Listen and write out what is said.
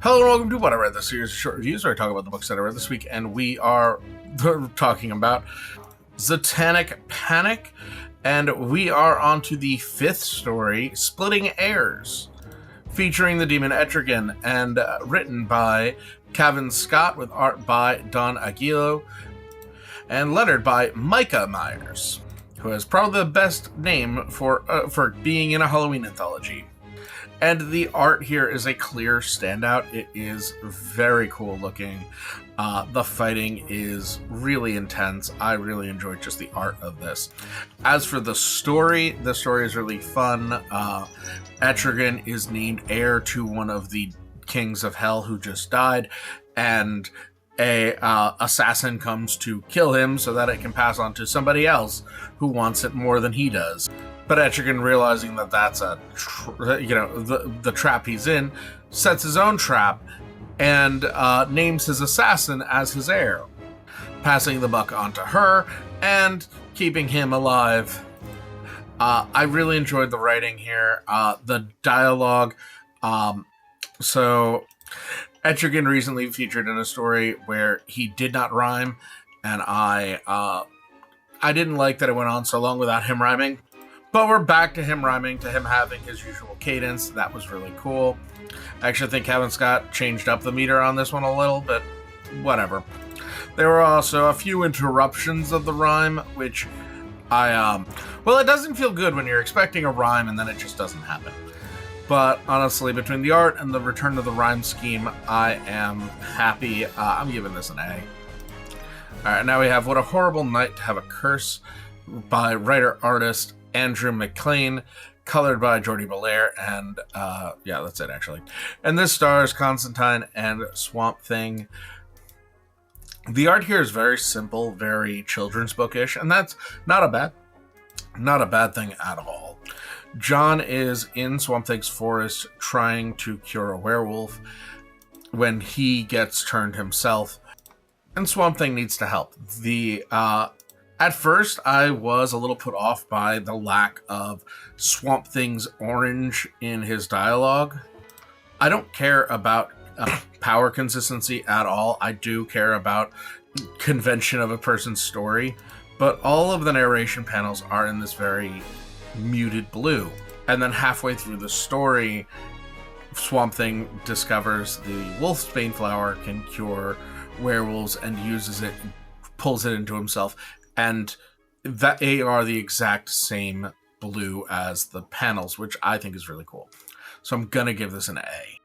Hello and welcome to What I Read This Series of Short Reviews, where I talk about the books that I read this week, and we are talking about Zatannic Panic, and we are on to the fifth story, Splitting Heirs, featuring the demon Etrigan, and written by Cavan Scott, with art by Don Aguilo, and lettered by Micah Myers, who has probably the best name for being in a Halloween anthology. And the art here is a clear standout. It is very cool looking. The fighting is really intense. I really enjoyed just the art of this. As for the story is really fun. Etrigan is named heir to one of the kings of hell who just died, and a assassin comes to kill him so that it can pass on to somebody else who wants it more than he does. But Etrigan, realizing that that's the trap he's in, sets his own trap and names his assassin as his heir, passing the buck on to her and keeping him alive. I really enjoyed the writing here, the dialogue. So Etrigan recently featured in a story where he did not rhyme, and I didn't like that it went on so long without him rhyming. But we're back to him rhyming, to him having his usual cadence. That was really cool. I actually think Cavan Scott changed up the meter on this one a little, but whatever. There were also a few interruptions of the rhyme, which it doesn't feel good when you're expecting a rhyme and then it just doesn't happen. But honestly, between the art and the return to the rhyme scheme, I am happy. I'm giving this an A. Alright, now we have What a Horrible Night to Have a Curse by writer-artist Andrew McLean, colored by Jordi Belair, and that's it actually. And this stars Constantine and Swamp Thing. The art here is very simple, very children's bookish, and that's not a bad thing at all. John is in Swamp Thing's forest trying to cure a werewolf when he gets turned himself, and Swamp Thing needs to help. At first, I was a little put off by the lack of Swamp Thing's orange in his dialogue. I don't care about power consistency at all. I do care about convention of a person's story, but all of the narration panels are in this very muted blue. And then halfway through the story, Swamp Thing discovers the wolfsbane flower can cure werewolves and uses it, pulls it into himself. And they are the exact same blue as the panels, which I think is really cool. So I'm going to give this an A.